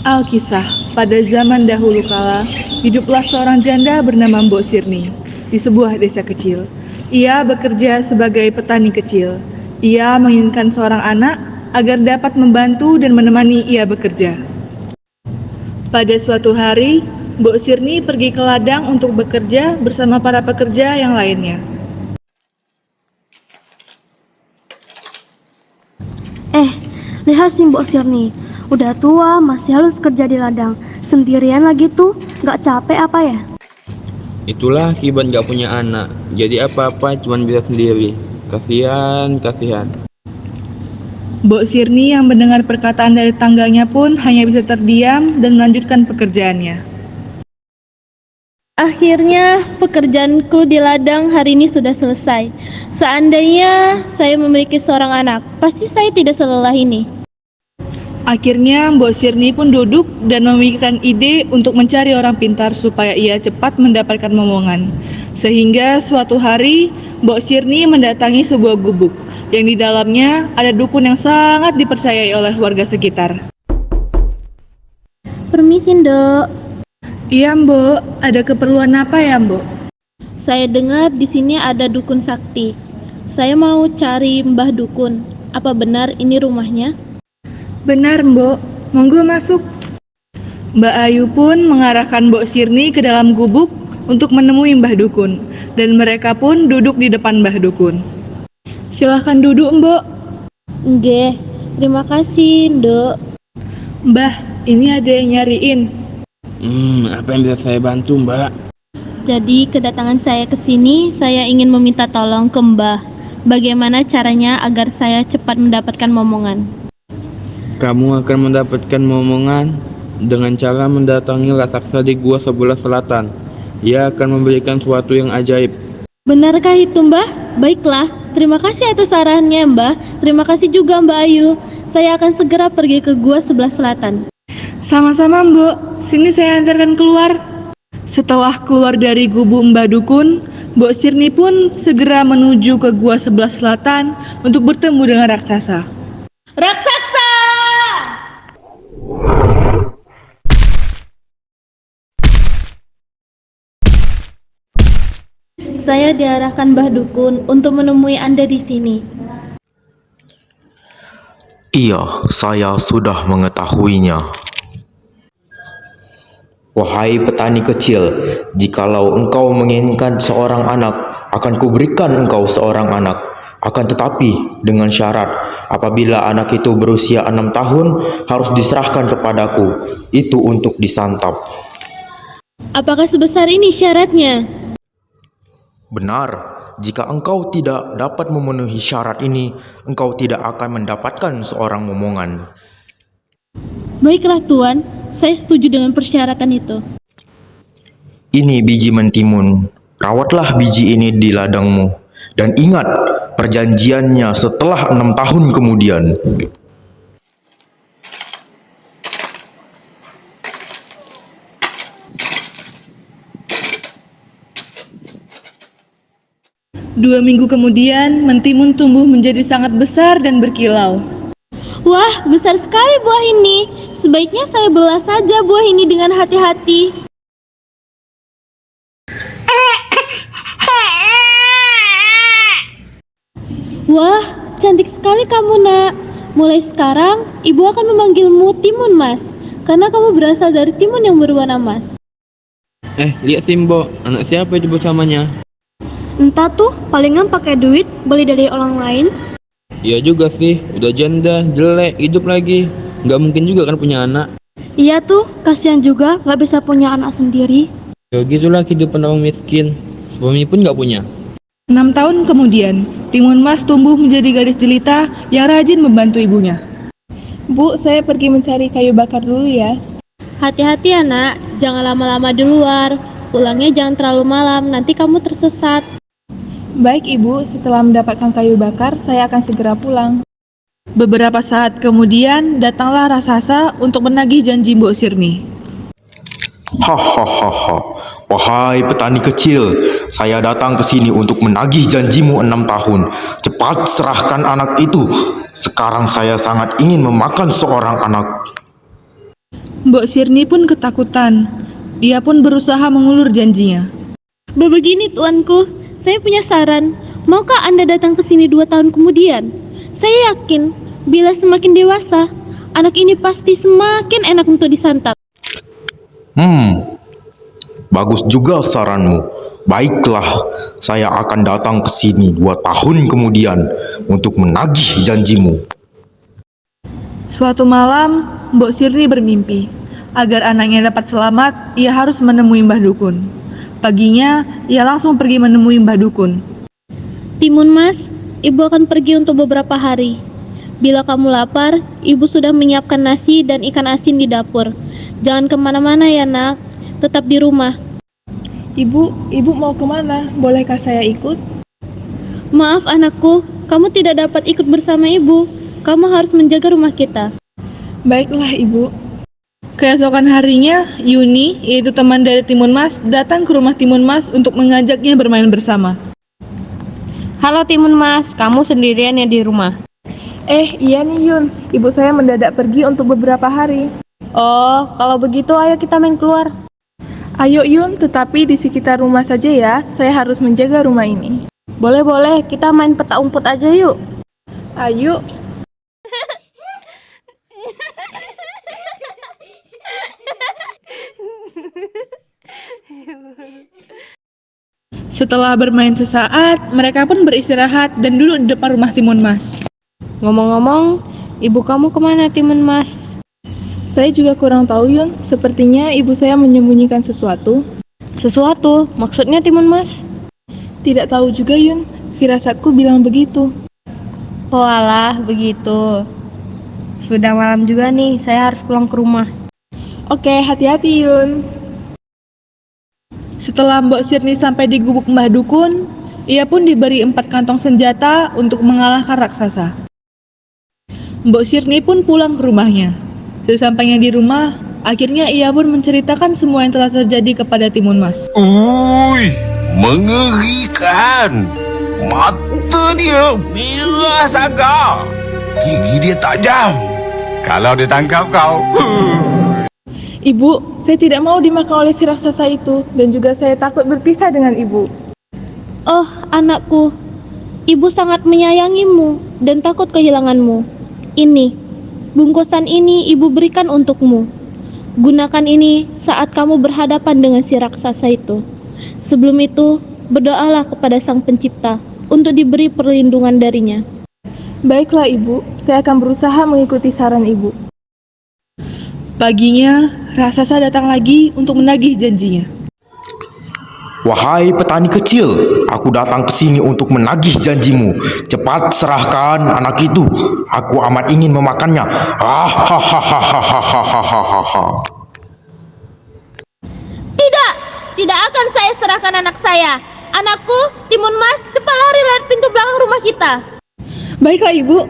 Alkisah, pada zaman dahulu kala, hiduplah seorang janda bernama Mbok Sirni di sebuah desa kecil. Ia bekerja sebagai petani kecil. Ia menginginkan seorang anak agar dapat membantu dan menemani ia bekerja. Pada suatu hari, Mbok Sirni pergi ke ladang untuk bekerja bersama para pekerja yang lainnya. Lihat si Mbok Sirni, udah tua masih harus kerja di ladang. Sendirian lagi tuh, gak capek apa ya? Itulah akibat gak punya anak. Jadi apa-apa cuman bisa sendiri. Kasihan, kasihan. Mbok Sirni yang mendengar perkataan dari tangganya pun hanya bisa terdiam dan melanjutkan pekerjaannya. Akhirnya pekerjaanku di ladang hari ini sudah selesai. Seandainya saya memiliki seorang anak, pasti saya tidak selelah ini. Akhirnya Mbok Sirni pun duduk dan memikirkan ide untuk mencari orang pintar supaya ia cepat mendapatkan momongan. Sehingga suatu hari Mbok Sirni mendatangi sebuah gubuk yang di dalamnya ada dukun yang sangat dipercayai oleh warga sekitar. Permisi, Dok. Iya Mbok, ada keperluan apa ya Mbok? Saya dengar di sini ada dukun sakti. Saya mau cari Mbah Dukun. Apa benar ini rumahnya? Benar Mbok, monggo masuk. Mbak Ayu pun mengarahkan Mbok Sirni ke dalam gubuk untuk menemui Mbah Dukun, dan mereka pun duduk di depan Mbah Dukun. Silahkan duduk Mbok. Nggih, terima kasih, Dok. Mbah, ini ada yang nyariin. Apa yang bisa saya bantu, Mbak? Jadi kedatangan saya ke sini, saya ingin meminta tolong ke Mbah. Bagaimana caranya agar saya cepat mendapatkan momongan? Kamu akan mendapatkan momongan dengan cara mendatangi raksasa di gua sebelah selatan. Ia akan memberikan sesuatu yang ajaib. Benarkah itu, Mbah? Baiklah, terima kasih atas sarannya, Mbah. Terima kasih juga, Mbak Ayu. Saya akan segera pergi ke gua sebelah selatan. Sama-sama Mbok, sini saya antarkan keluar. Setelah keluar dari gubuk Mbah Dukun, Mbok Sirni pun segera menuju ke gua sebelah selatan untuk bertemu dengan raksasa. Raksasa! Saya diarahkan Mbah Dukun untuk menemui Anda di sini. Iya, saya sudah mengetahuinya. Wahai petani kecil, jikalau engkau menginginkan seorang anak, akan kuberikan engkau seorang anak. Akan tetapi dengan syarat, apabila anak itu berusia 6 tahun, harus diserahkan kepadaku. Itu untuk disantap. Apakah sebesar ini syaratnya? Benar, jika engkau tidak dapat memenuhi syarat ini, engkau tidak akan mendapatkan seorang momongan. Baiklah Tuan, saya setuju dengan persyaratan itu. Ini biji mentimun, rawatlah biji ini di ladangmu. Dan ingat, perjanjiannya setelah 6 tahun kemudian. Dua minggu kemudian, mentimun tumbuh menjadi sangat besar dan berkilau. Wah, besar sekali buah ini. Sebaiknya saya belah saja buah ini dengan hati-hati. Wah, cantik sekali kamu, Nak. Mulai sekarang, ibu akan memanggilmu Timun, Mas, karena kamu berasal dari timun yang berwarna emas. Lihat Simbo, anak siapa itu bersamanya? Entah tuh, palingan pakai duit beli dari orang lain. Iya juga sih, udah janda, jelek, hidup lagi. Nggak mungkin juga kan punya anak. Iya tuh, kasihan juga gak bisa punya anak sendiri. Ya gitulah kehidupan orang miskin. Suami pun nggak punya. 6 tahun kemudian, Timun Mas tumbuh menjadi gadis jelita yang rajin membantu ibunya. Bu, saya pergi mencari kayu bakar dulu ya. Hati-hati ya, Nak. Jangan lama-lama di luar. Pulangnya jangan terlalu malam, nanti kamu tersesat. Baik ibu, setelah mendapatkan kayu bakar, saya akan segera pulang. Beberapa saat kemudian, datanglah raksasa untuk menagih janji Mbok Sirni. Hahaha, wahai petani kecil, saya datang ke sini untuk menagih janjimu 6 tahun. Cepat serahkan anak itu. Sekarang saya sangat ingin memakan seorang anak. Mbok Sirni pun ketakutan. Ia pun berusaha mengulur janjinya. Begini tuanku, saya punya saran. Maukah Anda datang ke sini 2 tahun kemudian? Saya yakin, bila semakin dewasa, anak ini pasti semakin enak untuk disantap. Bagus juga saranmu. Baiklah, saya akan datang ke sini 2 tahun kemudian untuk menagih janjimu. Suatu malam, Mbok Sirni bermimpi. Agar anaknya dapat selamat, ia harus menemui Mbah Dukun. Paginya, ia langsung pergi menemui Mbah Dukun. Timun Mas, ibu akan pergi untuk beberapa hari. Bila kamu lapar, ibu sudah menyiapkan nasi dan ikan asin di dapur. Jangan kemana-mana ya nak, tetap di rumah. Ibu mau kemana? Bolehkah saya ikut? Maaf anakku, kamu tidak dapat ikut bersama ibu. Kamu harus menjaga rumah kita. Baiklah ibu. Keesokan harinya, Yuni, yaitu teman dari Timun Mas, datang ke rumah Timun Mas untuk mengajaknya bermain bersama. Halo Timun Mas, kamu sendirian ya di rumah? Iya nih Yun, ibu saya mendadak pergi untuk beberapa hari. Oh, kalau begitu ayo kita main keluar. Ayo Yun, tetapi di sekitar rumah saja ya, saya harus menjaga rumah ini. Boleh, kita main peta umpet aja yuk. Ayo. Setelah bermain sesaat, mereka pun beristirahat dan duduk di depan rumah Timun Mas. Ngomong-ngomong, ibu kamu kemana Timun Mas? Saya juga kurang tahu Yun, sepertinya ibu saya menyembunyikan sesuatu. Sesuatu? Maksudnya Timun Mas? Tidak tahu juga Yun, firasatku bilang begitu. Oh alah, begitu. Sudah malam juga nih, saya harus pulang ke rumah. Oke, hati-hati Yun. Setelah Mbok Sirni sampai di gubuk Mbah Dukun, ia pun diberi 4 kantong senjata untuk mengalahkan raksasa. Mbok Sirni pun pulang ke rumahnya. Sesampainya di rumah, akhirnya ia pun menceritakan semua yang telah terjadi kepada Timun Mas. Mengerikan. Mata dia merah sangat. Gigi dia tajam. Kalau dia tangkap kau. Ibu, saya tidak mau dimakan oleh si raksasa itu, dan juga saya takut berpisah dengan ibu. Oh anakku, ibu sangat menyayangimu dan takut kehilanganmu. Ini, bungkusan ini ibu berikan untukmu. Gunakan ini saat kamu berhadapan dengan si raksasa itu. Sebelum itu, berdoalah kepada Sang Pencipta untuk diberi perlindungan darinya. Baiklah ibu, saya akan berusaha mengikuti saran ibu. Paginya, raksasa datang lagi untuk menagih janjinya. Wahai petani kecil, aku datang ke sini untuk menagih janjimu. Cepat serahkan anak itu. Aku amat ingin memakannya. Tidak akan saya serahkan anak saya. Anakku, Timun Mas, cepat lari lewat pintu belakang rumah kita. Baiklah ibu.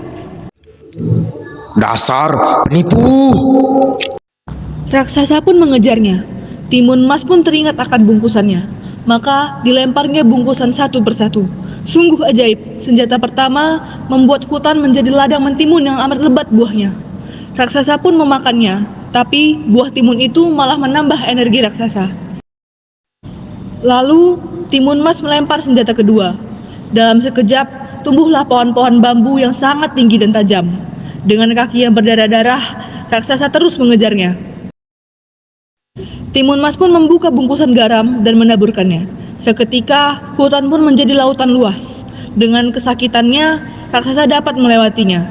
Dasar penipu. Raksasa pun mengejarnya. Timun Mas pun teringat akan bungkusannya. Maka dilemparnya bungkusan satu persatu. Sungguh ajaib, senjata pertama membuat hutan menjadi ladang mentimun yang amat lebat buahnya. Raksasa pun memakannya, tapi buah timun itu malah menambah energi raksasa. Lalu Timun Mas melempar senjata kedua. Dalam sekejap, tumbuhlah pohon-pohon bambu yang sangat tinggi dan tajam. Dengan kaki yang berdarah-darah, raksasa terus mengejarnya. Timun Mas pun membuka bungkusan garam dan menaburkannya. Seketika, hutan pun menjadi lautan luas. Dengan kesakitannya, raksasa dapat melewatinya.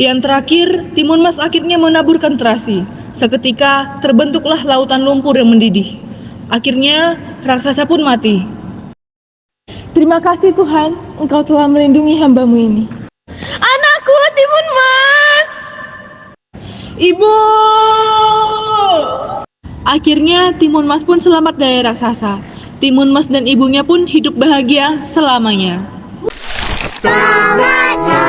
Yang terakhir, Timun Mas akhirnya menaburkan terasi. Seketika, terbentuklah lautan lumpur yang mendidih. Akhirnya, raksasa pun mati. Terima kasih Tuhan, Engkau telah melindungi hamba-Mu ini. Anakku, Timun Mas! Ibu! Akhirnya Timun Mas pun selamat dari raksasa. Timun Mas dan ibunya pun hidup bahagia selamanya. Selamat